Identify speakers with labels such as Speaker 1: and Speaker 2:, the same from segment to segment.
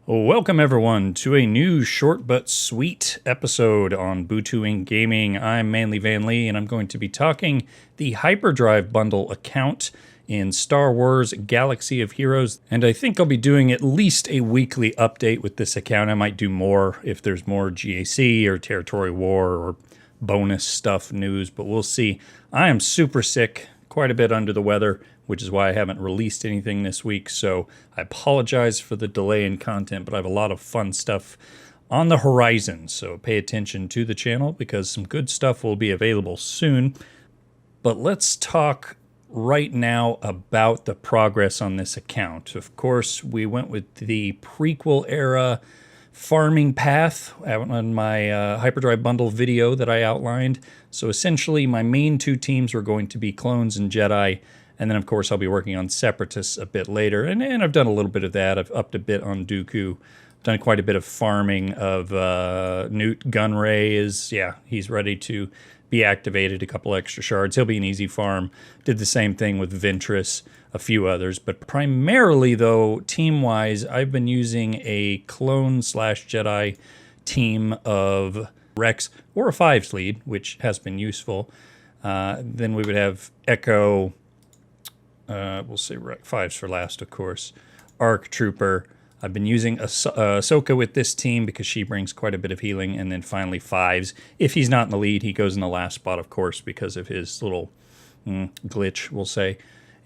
Speaker 1: Welcome everyone to a new short but sweet episode on Butuing Gaming. I'm Manly Van Lee and I'm going to be talking the Hyperdrive Bundle Account in Star Wars Galaxy of Heroes, and I think I'll be doing at least a weekly update with this account. I might do more if there's more GAC or Territory War or bonus stuff news, but we'll see. I am super sick, quite a bit under the weather, which is why I haven't released anything this week, so I apologize for the delay in content, but I have a lot of fun stuff on the horizon, so pay attention to the channel because some good stuff will be available soon. But let's talk right now about the progress on this account. Of course, we went with the prequel era farming path on my Hyperdrive Bundle video that I outlined. So essentially, my main two teams were going to be Clones and Jedi, and then, of course, I'll be working on Separatists a bit later. And I've done a little bit of that. I've upped a bit on Dooku. Done quite a bit of farming of Newt Gunray. He's ready to be activated. A couple extra shards. He'll be an easy farm. Did the same thing with Ventress, a few others. But primarily, though, team-wise, I've been using a Clone/Jedi team of Rex or a Fives lead, which has been useful. Then we would have Echo. We'll say Fives for last, of course. Arc Trooper. I've been using Ahsoka with this team because she brings quite a bit of healing. And then finally Fives. If he's not in the lead, he goes in the last spot, of course, because of his little glitch, we'll say.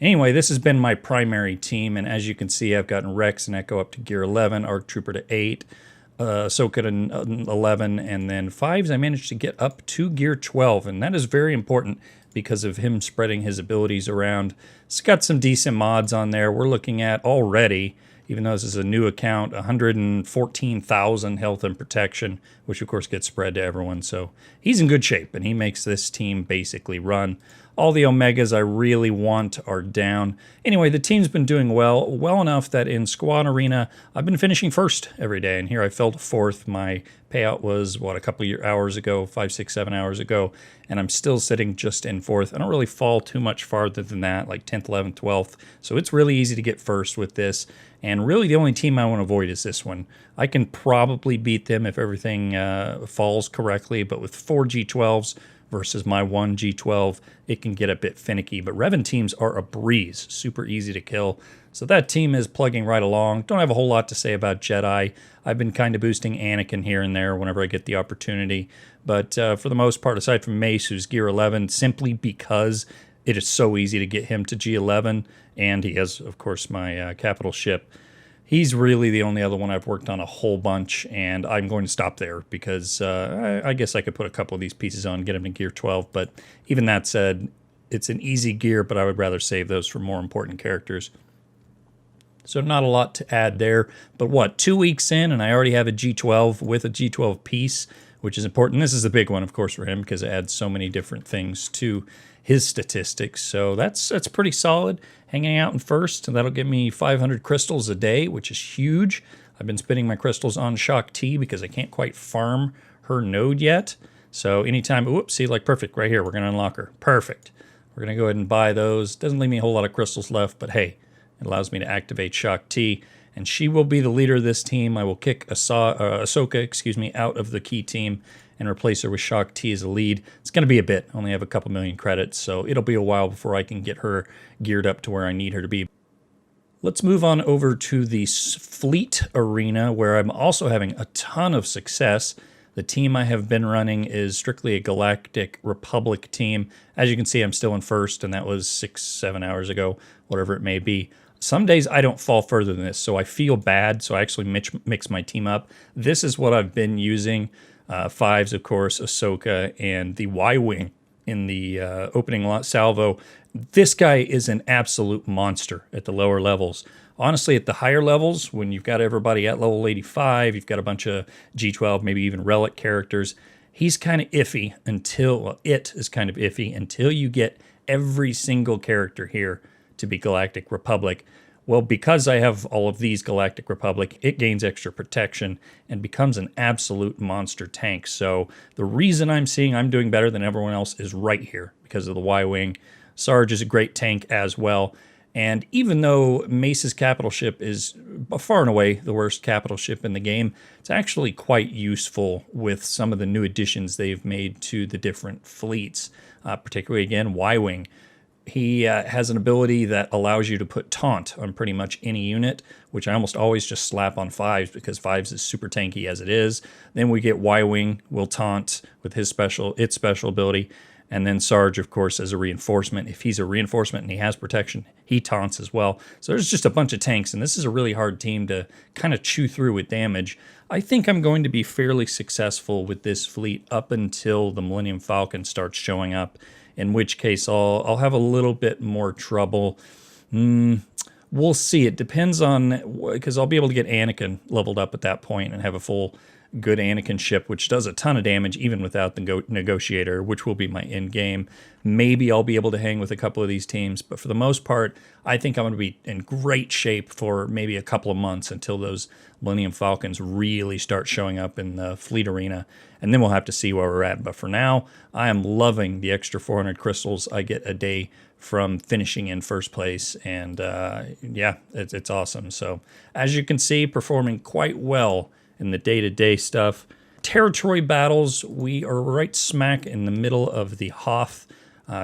Speaker 1: Anyway, this has been my primary team. And as you can see, I've gotten Rex and Echo up to gear 11, Arc Trooper to 8, Ahsoka to 11, and then Fives I managed to get up to gear 12. And that is very important because of him spreading his abilities around. It's got some decent mods on there. We're looking at already, even though this is a new account, 114,000 health and protection, which of course gets spread to everyone. So he's in good shape, and he makes this team basically run. All the Omegas I really want are down. Anyway, the team's been doing well enough that in Squad Arena, I've been finishing first every day. And here I fell to fourth. My payout was, what, a couple of hours ago, 5, 6, 7 hours ago. And I'm still sitting just in fourth. I don't really fall too much farther than that, like 10th, 11th, 12th. So it's really easy to get first with this. And really the only team I want to avoid is this one. I can probably beat them if everything falls correctly. But with 4 G12s, versus my 1 G12, it can get a bit finicky. But Revan teams are a breeze, super easy to kill. So that team is plugging right along. Don't have a whole lot to say about Jedi. I've been kind of boosting Anakin here and there whenever I get the opportunity. But for the most part, aside from Mace, who's gear 11, simply because it is so easy to get him to G11, and he has, of course, my capital ship. He's really the only other one I've worked on a whole bunch, and I'm going to stop there because I guess I could put a couple of these pieces on and get him to gear 12, but even that said, it's an easy gear, but I would rather save those for more important characters. So not a lot to add there, but what, 2 weeks in, and I already have a G12 with a G12 piece, which is important. This is a big one, of course, for him because it adds so many different things to his statistics. So that's pretty solid. Hanging out in first, and that'll get me 500 crystals a day, which is huge. I've been spending my crystals on Shaak Ti because I can't quite farm her node yet. So anytime, whoops, see, like perfect, right here, we're going to unlock her. Perfect. We're going to go ahead and buy those. Doesn't leave me a whole lot of crystals left, but hey, it allows me to activate Shaak Ti, and she will be the leader of this team. I will kick Ahsoka, out of the key team and replace her with Shaak Ti as a lead. It's going to be a bit. I only have a couple million credits, so it'll be a while before I can get her geared up to where I need her to be. Let's move on over to the Fleet Arena, where I'm also having a ton of success. The team I have been running is strictly a Galactic Republic team. As you can see, I'm still in first, and that was 6, 7 hours ago, whatever it may be. Some days I don't fall further than this, so I feel bad, so I actually mix my team up. This is what I've been using. Fives, of course, Ahsoka, and the Y-Wing in the opening salvo. This guy is an absolute monster at the lower levels. Honestly, at the higher levels, when you've got everybody at level 85, you've got a bunch of G12, maybe even Relic characters, he's kind of iffy until, well, it is kind of iffy until you get every single character here to be Galactic Republic. Well, because I have all of these Galactic Republic, it gains extra protection and becomes an absolute monster tank. So the reason I'm seeing I'm doing better than everyone else is right here because of the Y-Wing. Sarge is a great tank as well. And even though Mace's capital ship is far and away the worst capital ship in the game, it's actually quite useful with some of the new additions they've made to the different fleets, particularly, again, Y-Wing. He has an ability that allows you to put taunt on pretty much any unit, which I almost always just slap on 5s because 5s is super tanky as it is. Then we get Y-Wing will taunt with its special ability. And then Sarge, of course, as a reinforcement. If he's a reinforcement and he has protection, he taunts as well. So there's just a bunch of tanks, and this is a really hard team to kind of chew through with damage. I think I'm going to be fairly successful with this fleet up until the Millennium Falcon starts showing up, in which case I'll have a little bit more trouble. We'll see. It depends on, because I'll be able to get Anakin leveled up at that point and have a full good Anakin ship, which does a ton of damage even without the negotiator, which will be my end game. Maybe I'll be able to hang with a couple of these teams, but for the most part, I think I'm going to be in great shape for maybe a couple of months until those Millennium Falcons really start showing up in the fleet arena, and then we'll have to see where we're at. But for now, I am loving the extra 400 crystals I get a day from finishing in first place, and yeah, it's awesome. So as you can see, performing quite well in the day-to-day stuff. Territory battles, we are right smack in the middle of the Hoth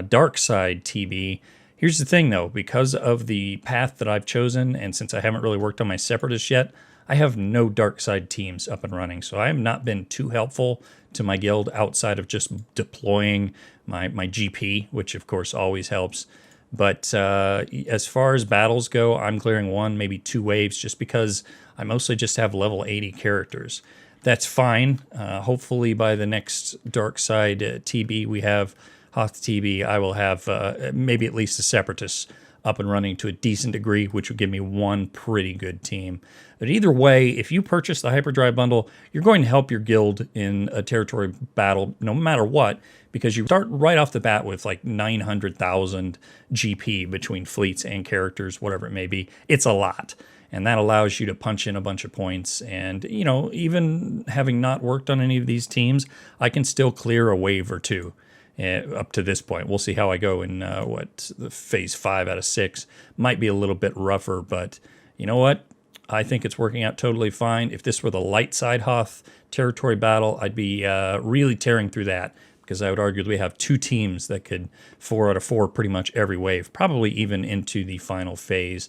Speaker 1: dark side TB. Here's the thing though, because of the path that I've chosen, and since I haven't really worked on my separatists yet, I have no dark side teams up and running. So I have not been too helpful to my guild outside of just deploying my GP, which of course always helps. But as far as battles go, I'm clearing 1, maybe 2 waves just because I mostly just have level 80 characters. That's fine. Hopefully by the next Dark Side TB we have, Hoth TB, I will have maybe at least a Separatist up and running to a decent degree, which would give me 1 pretty good team. But either way, if you purchase the Hyperdrive Bundle, you're going to help your guild in a territory battle no matter what, because you start right off the bat with like 900,000 GP between fleets and characters, whatever it may be. It's a lot. And that allows you to punch in a bunch of points. And, you know, even having not worked on any of these teams, I can still clear a wave or 2 up to this point. We'll see how I go in, phase 5 out of 6. Might be a little bit rougher, but you know what? I think it's working out totally fine. If this were the light side Hoth territory battle, I'd be really tearing through that, because I would arguably have 2 teams that could 4 out of 4 pretty much every wave, probably even into the final phase.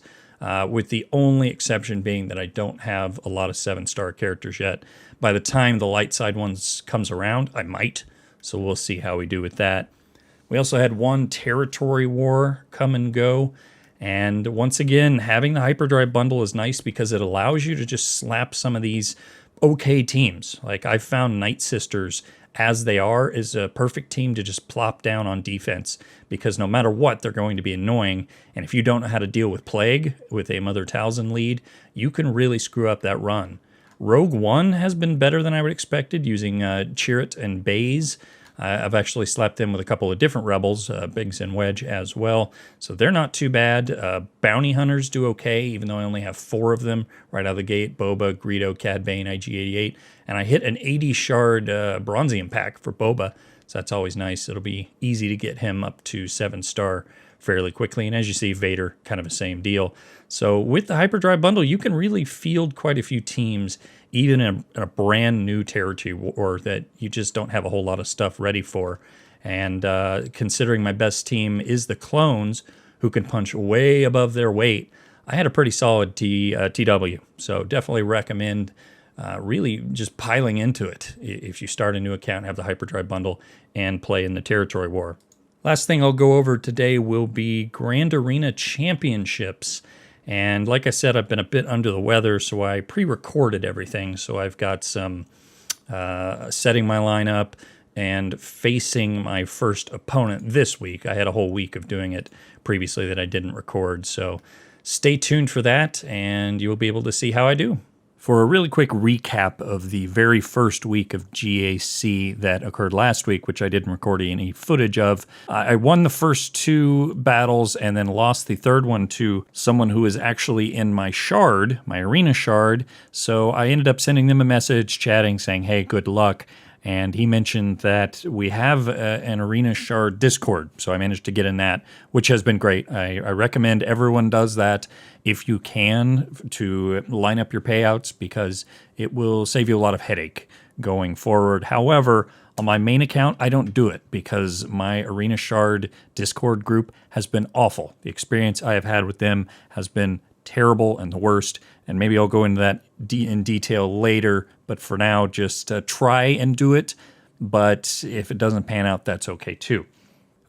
Speaker 1: With the only exception being that I don't have a lot of 7-star characters yet. By the time the light side ones comes around, I might. So we'll see how we do with that. We also had 1 territory war come and go. And once again, having the Hyperdrive Bundle is nice because it allows you to just slap some of these okay teams. Like I found Night Sisters as they are is a perfect team to just plop down on defense, because no matter what, they're going to be annoying. And if you don't know how to deal with Plague with a Mother Talzin lead, you can really screw up that run. Rogue One has been better than I would expected using Chirrut and Baze. I've actually slapped them with a couple of different rebels, Biggs and Wedge as well, so they're not too bad. Bounty Hunters do okay, even though I only have 4 of them right out of the gate: Boba, Greedo, Cad Bane, IG-88, and I hit an 80 shard Bronzium pack for Boba, so that's always nice. It'll be easy to get him up to 7-star fairly quickly, and as you see, Vader, kind of the same deal. So with the Hyperdrive Bundle, you can really field quite a few teams, even in a brand new territory war that you just don't have a whole lot of stuff ready for. And considering my best team is the Clones, who can punch way above their weight, I had a pretty solid TW. So definitely recommend really just piling into it if you start a new account and have the Hyperdrive Bundle and play in the territory war. Last thing I'll go over today will be Grand Arena Championships. And like I said, I've been a bit under the weather, so I pre-recorded everything. So I've got some setting my lineup and facing my first opponent this week. I had a whole week of doing it previously that I didn't record. So stay tuned for that, and you'll be able to see how I do. For a really quick recap of the very first week of GAC that occurred last week, which I didn't record any footage of, I won the first 2 battles and then lost the third one to someone who is actually in my shard, my arena shard. So I ended up sending them a message, chatting, saying, hey, good luck. and he mentioned that we have an Arena Shard Discord, so I managed to get in that, which has been great. I recommend everyone does that if you can, to line up your payouts, because it will save you a lot of headache going forward. However, on my main account, I don't do it because my Arena Shard Discord group has been awful. The experience I have had with them has been terrible and the worst, and maybe I'll go into that in detail later, but for now, just try and do it, but if it doesn't pan out, that's okay too.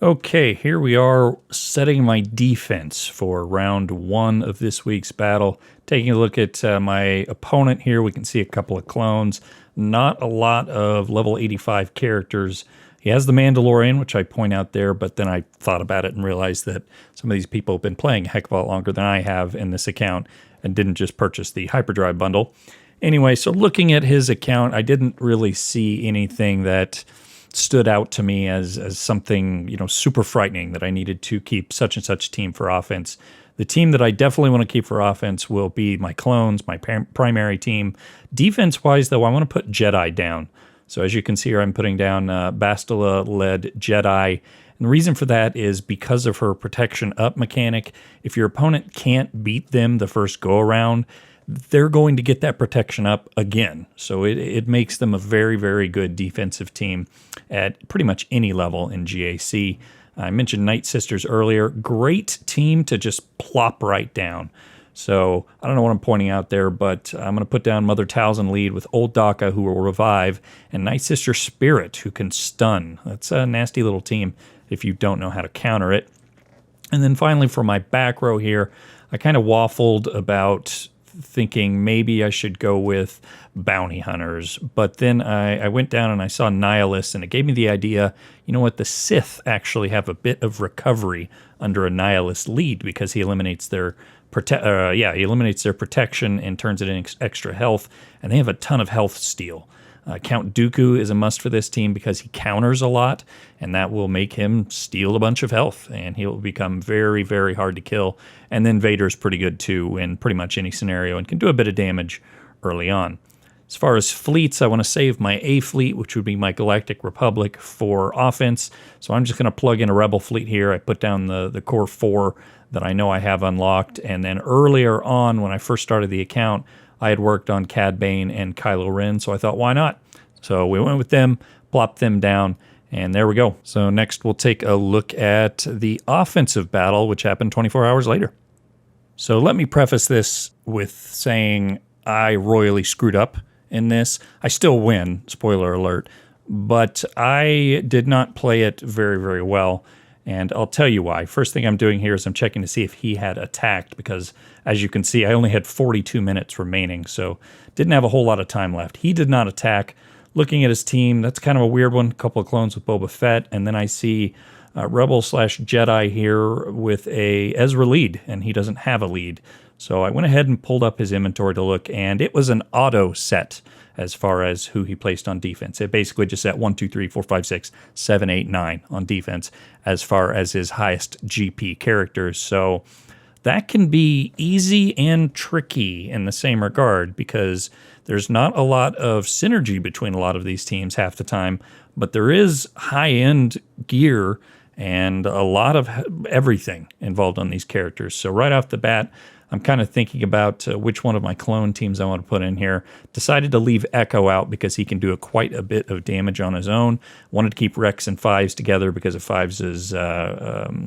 Speaker 1: Okay, here we are setting my defense for round 1 of this week's battle. Taking a look at my opponent here, we can see a couple of clones, not a lot of level 85 characters. He has the Mandalorian, which I point out there, but then I thought about it and realized that some of these people have been playing a heck of a lot longer than I have in this account and didn't just purchase the Hyperdrive bundle. Anyway, so looking at his account, I didn't really see anything that stood out to me as something, super frightening that I needed to keep such and such team for offense. The team that I definitely want to keep for offense will be my clones, my primary team. Defense-wise, though, I want to put Jedi down. So as you can see here, I'm putting down Bastila-led Jedi. And the reason for that is because of her protection up mechanic. If your opponent can't beat them the first go-around, they're going to get that protection up again. So it makes them a very, very good defensive team at pretty much any level in GAC. I mentioned Night Sisters earlier. Great team to just plop right down. So I don't know what I'm pointing out there, but I'm going to put down Mother Talzin lead with Old Daka, who will revive, and Night Sister Spirit, who can stun. That's a nasty little team if you don't know how to counter it. And then finally for my back row here, I kind of waffled about thinking maybe I should go with bounty hunters, but then I went down and I saw nihilists, and it gave me the idea, you know what, the Sith actually have a bit of recovery under a nihilist lead because he eliminates their protection and turns it into extra health, and they have a ton of health steal. Count Dooku is a must for this team because he counters a lot, and that will make him steal a bunch of health, and he'll become very, very hard to kill. And then Vader's pretty good too in pretty much any scenario and can do a bit of damage early on. As far as fleets, I want to save my A fleet, which would be my Galactic Republic, for offense. So I'm just going to plug in a Rebel fleet here. I put down the core 4 that I know I have unlocked, and then earlier on when I first started the account, I had worked on Cad Bane and Kylo Ren, so I thought, why not? So we went with them, plopped them down, and there we go. So next we'll take a look at the offensive battle, which happened 24 hours later. So let me preface this with saying I royally screwed up in this. I still win, spoiler alert, but I did not play it very, very well. And I'll tell you why. First thing I'm doing here is I'm checking to see if he had attacked, because as you can see, I only had 42 minutes remaining, so didn't have a whole lot of time left. He did not attack. Looking at his team, that's kind of a weird one. A couple of clones with Boba Fett, and then I see Rebel/Jedi here with a Ezra lead, and he doesn't have a lead. So I went ahead and pulled up his inventory to look, and it was an auto set as far as who he placed on defense. It basically just set 1, 2, 3, 4, 5, 6, 7, 8, 9 on defense as far as his highest GP characters. So that can be easy and tricky in the same regard because there's not a lot of synergy between a lot of these teams half the time, but there is high-end gear and a lot of everything involved on these characters. So right off the bat, I'm kind of thinking about which one of my clone teams I want to put in here. Decided to leave Echo out because he can do quite a bit of damage on his own. Wanted to keep Rex and Fives together because of Fives'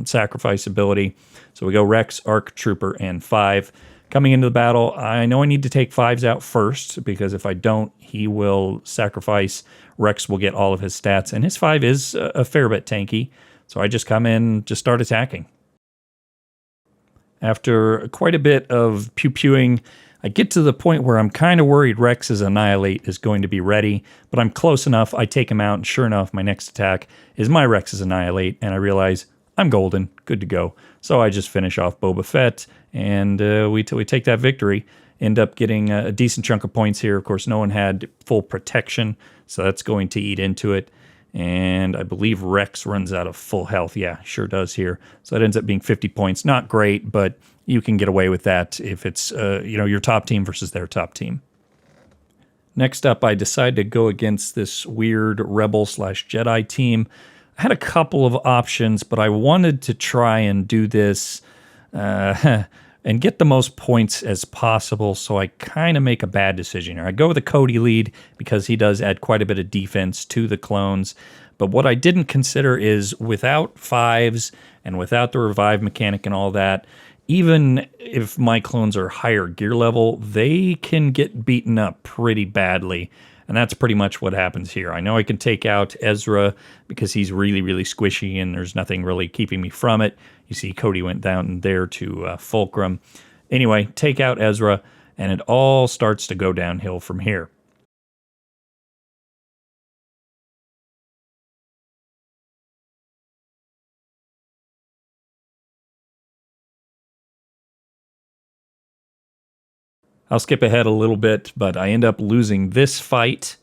Speaker 1: sacrifice ability. So we go Rex, Arc Trooper, and Five. Coming into the battle, I know I need to take Fives out first because if I don't, he will sacrifice. Rex will get all of his stats, and his Five is a fair bit tanky. So I just come in, just start attacking. After quite a bit of pew-pewing, I get to the point where I'm kind of worried Rex's Annihilate is going to be ready, but I'm close enough, I take him out, and sure enough, my next attack is my Rex's Annihilate, and I realize I'm golden, good to go. So I just finish off Boba Fett, and we take that victory. End up getting a decent chunk of points here. Of course, no one had full protection, so that's going to eat into it. And I believe Rex runs out of full health. Yeah, sure does here. So that ends up being 50 points. Not great, but you can get away with that if it's your top team versus their top team. Next up, I decided to go against this weird Rebel/Jedi team. I had a couple of options, but I wanted to try and do this and get the most points as possible, so I kind of make a bad decision here. I go with the Cody lead because he does add quite a bit of defense to the clones, but what I didn't consider is without fives and without the revive mechanic and all that, even if my clones are higher gear level, they can get beaten up pretty badly. And that's pretty much what happens here. I know I can take out Ezra because he's really, really squishy and there's nothing really keeping me from it. You see Cody went down there to Fulcrum. Anyway, take out Ezra and it all starts to go downhill from here. I'll skip ahead a little bit, but I end up losing this fight,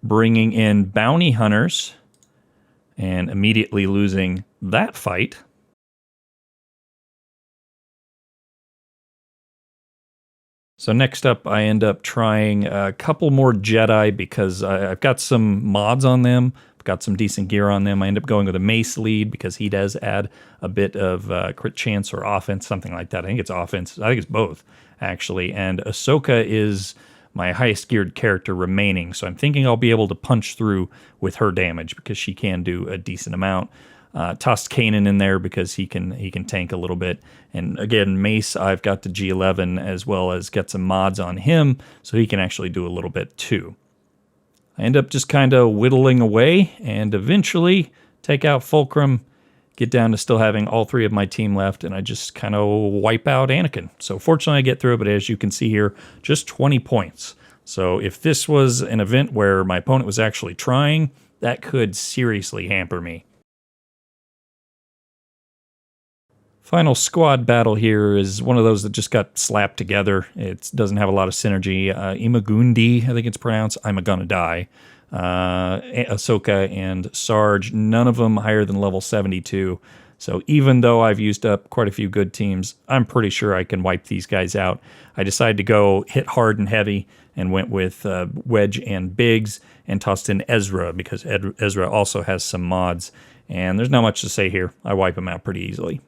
Speaker 1: bringing in bounty hunters, and immediately losing that fight. So next up, I end up trying a couple more Jedi because I've got some mods on them. I've got some decent gear on them. I end up going with a Mace lead because he does add a bit of crit chance or offense, something like that. I think it's offense. I think it's both, actually. And Ahsoka is my highest geared character remaining, so I'm thinking I'll be able to punch through with her damage because she can do a decent amount. Tossed Kanan in there because he can tank a little bit. And again, Mace, I've got the G11 as well as get some mods on him, so he can actually do a little bit too. I end up just kind of whittling away and eventually take out Fulcrum, get down to still having all three of my team left, and I just kind of wipe out Anakin. So fortunately I get through it, but as you can see here, just 20 points. So if this was an event where my opponent was actually trying, that could seriously hamper me. Final squad battle here is one of those that just got slapped together. It doesn't have a lot of synergy. Imagundi, I think it's pronounced. I'm gonna die. Ahsoka and Sarge, none of them higher than level 72. So even though I've used up quite a few good teams, I'm pretty sure I can wipe these guys out. I decided to go hit hard and heavy and went with Wedge and Biggs and tossed in Ezra because Ezra also has some mods. And there's not much to say here. I wipe him out pretty easily.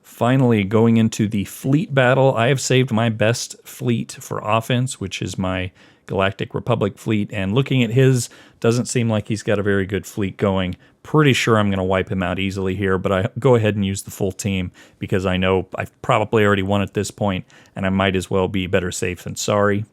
Speaker 1: Finally, going into the fleet battle, I have saved my best fleet for offense, which is my Galactic Republic fleet, and looking at his, doesn't seem like he's got a very good fleet going. Pretty sure I'm going to wipe him out easily here, but I go ahead and use the full team because I know I've probably already won at this point, and I might as well be better safe than sorry.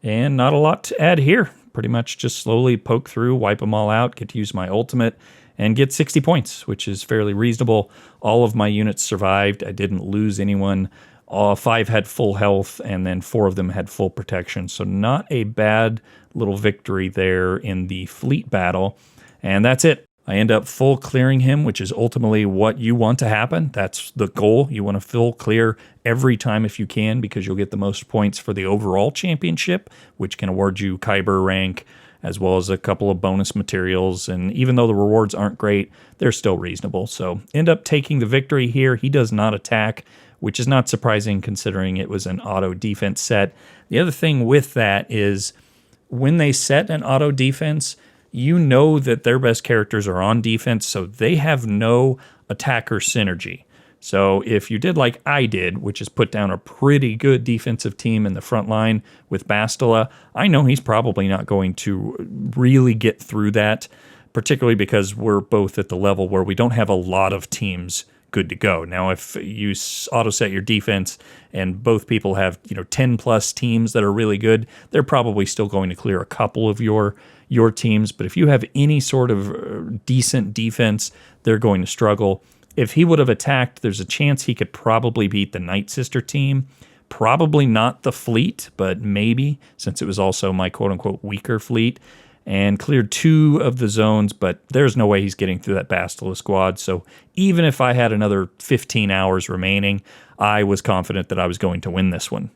Speaker 1: And not a lot to add here. Pretty much just slowly poke through, wipe them all out, get to use my ultimate, and get 60 points, which is fairly reasonable. All of my units survived. I didn't lose anyone. All 5 had full health, and then 4 of them had full protection. So not a bad little victory there in the fleet battle. And that's it. I end up full clearing him, which is ultimately what you want to happen. That's the goal. You want to full clear every time if you can, because you'll get the most points for the overall championship, which can award you Kyber rank, as well as a couple of bonus materials. And even though the rewards aren't great, they're still reasonable. So end up taking the victory here. He does not attack, which is not surprising considering it was an auto defense set. The other thing with that is when they set an auto defense, you know that their best characters are on defense, so they have no attacker synergy. So if you did like I did, which is put down a pretty good defensive team in the front line with Bastila, I know he's probably not going to really get through that, particularly because we're both at the level where we don't have a lot of teams good to go. Now, if you auto set your defense and both people have 10 plus teams that are really good, they're probably still going to clear a couple of your teams. But if you have any sort of decent defense, they're going to struggle. If he would have attacked, there's a chance he could probably beat the Night Sister team. Probably not the fleet, but maybe, since it was also my quote-unquote weaker fleet, and cleared 2 of the zones, but there's no way he's getting through that Bastila squad. So even if I had another 15 hours remaining, I was confident that I was going to win this one.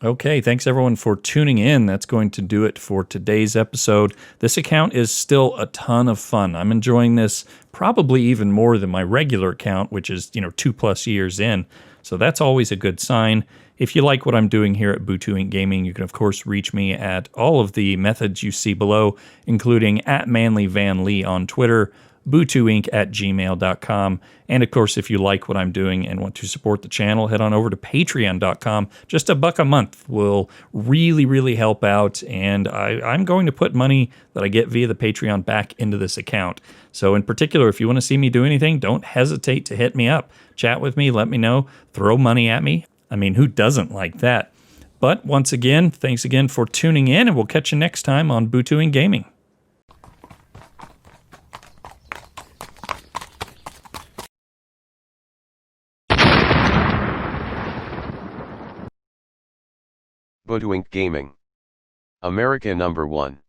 Speaker 1: Okay, thanks everyone for tuning in. That's going to do it for today's episode. This account is still a ton of fun. I'm enjoying this probably even more than my regular account, which is, 2+ years in. So that's always a good sign. If you like what I'm doing here at Butu Inc. Gaming, you can of course reach me at all of the methods you see below, including @ManlyVanLee on Twitter, butuinc@gmail.com. And of course, if you like what I'm doing and want to support the channel, head on over to patreon.com. Just $1 a month will really, really help out. And I'm going to put money that I get via the Patreon back into this account. So in particular, if you want to see me do anything, don't hesitate to hit me up. Chat with me, let me know, throw money at me. I mean, who doesn't like that? But once again, thanks again for tuning in, and we'll catch you next time on Butu Inc. Gaming.
Speaker 2: Butu Inc. Gaming. America #1.